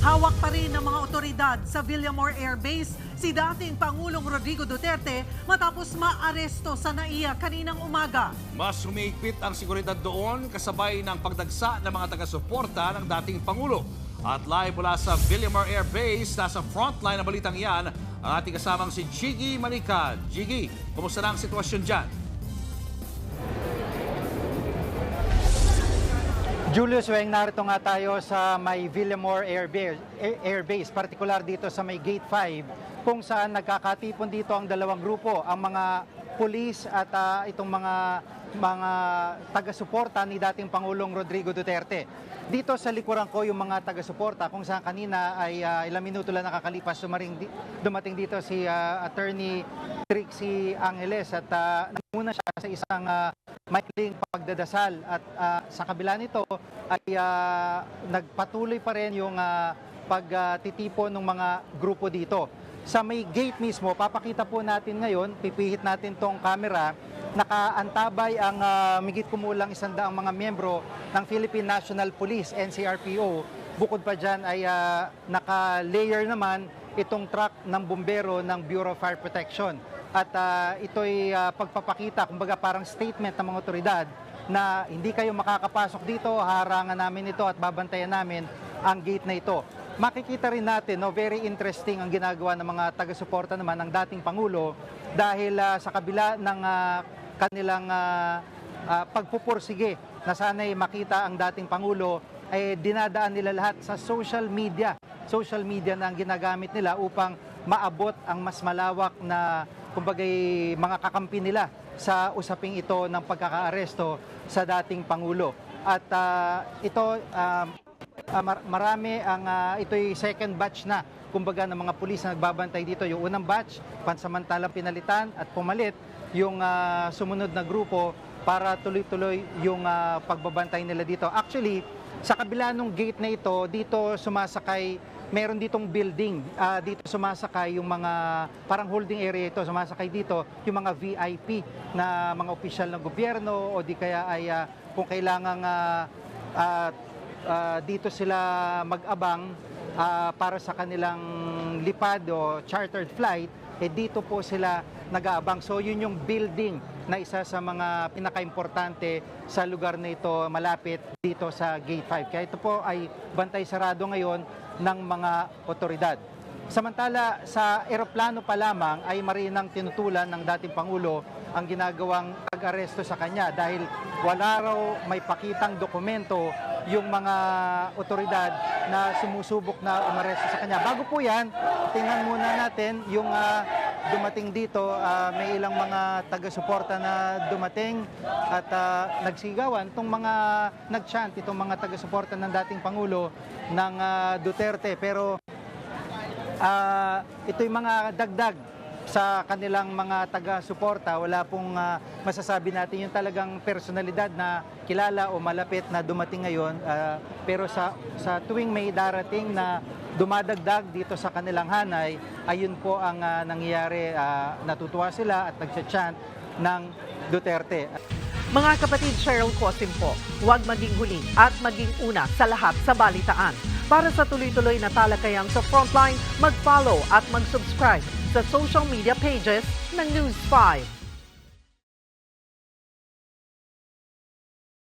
Hawak pa rin ng mga otoridad sa Villamor Air Base si dating Pangulong Rodrigo Duterte matapos maaresto sa NAIA kaninang umaga. Mas humigpit ang seguridad doon kasabay ng pagdagsa ng mga taga-suporta ng dating Pangulo. At live mula sa Villamor Air Base, nasa frontline ng balitang iyan, ang ating kasamang si Jiggy Manica. Jiggy, kumusta na ang sitwasyon dyan? Julius Weng, narito nga tayo sa may Villamor Air Base, partikular dito sa may Gate 5, kung saan nagkakatipon dito ang dalawang grupo, ang mga pulis at itong mga taga-suporta ni dating Pangulong Rodrigo Duterte. Dito sa likuran ko yung mga taga-suporta kung saan kanina ay ilang minuto lang nakakalipas dumating dito si Attorney Trixie Angeles at nanguna siya sa isang maikling pagdadasal at sa kabila nito ay nagpatuloy pa rin yung pagtitipon ng mga grupo dito. Sa may gate mismo, papakita po natin ngayon, pipihit natin tong camera, nakaantabay ang migit kumulang 100 mga miyembro ng Philippine National Police, NCRPO. Bukod pa dyan ay naka-layer naman itong truck ng bumbero ng Bureau of Fire Protection. At ito'y pagpapakita, kumbaga parang statement ng mga otoridad na hindi kayo makakapasok dito, harangan namin ito at babantayan namin ang gate na ito. Makikita rin natin, very interesting ang ginagawa ng mga taga-suporta naman ng dating Pangulo dahil sa kabila ng kanilang pagpupursige na sana'y makita ang dating Pangulo, ay dinadaan nila lahat sa social media. Social media na ang ginagamit nila upang maabot ang mas malawak na kumbagay mga kakampi nila sa usaping ito ng pagkakaaresto sa dating Pangulo. At marami ang ito'y second batch na kumbaga ng mga pulis na nagbabantay dito. Yung unang batch, pansamantalang pinalitan at pumalit yung sumunod na grupo para tuloy-tuloy yung pagbabantay nila dito. Actually, sa kabila ng gate na ito, dito sumasakay, meron ditong building. Dito sumasakay yung mga, parang holding area ito, sumasakay dito yung mga VIP na mga opisyal ng gobyerno o di kaya ay kung kailangang dito sila mag-abang para sa kanilang lipad o chartered flight, dito po sila nag-aabang. So yun yung building na isa sa mga pinaka-importante sa lugar na ito malapit dito sa Gate 5. Kaya ito po ay bantay sarado ngayon ng mga otoridad. Samantala, sa eroplano pa lamang ay marinang tinutulan ng dating Pangulo ang ginagawang pag-aresto sa kanya dahil wala raw may pakitang dokumento yung mga otoridad na sumusubok na umaresto sa kanya. Bago po yan, tingnan muna natin yung dumating dito. May ilang mga taga-suporta na dumating at nagsigawan. Itong mga nag-chant, itong mga taga-suporta ng dating Pangulo ng Duterte. Pero ito'y mga dagdag sa kanilang mga taga-suporta. Wala pong masasabi natin yung talagang personalidad na kilala o malapit na dumating ngayon. Pero sa tuwing may darating na dumadagdag dito sa kanilang hanay, ayun po ang nangyayari. Natutuwa sila at nagcha-chant ng Duterte. Mga kapatid, Cheryl Cosim po, huwag maging huli at maging una sa lahat sa balitaan. Para sa tuloy-tuloy na talakayang sa Frontline, mag-follow at mag-subscribe sa social media pages ng News 5.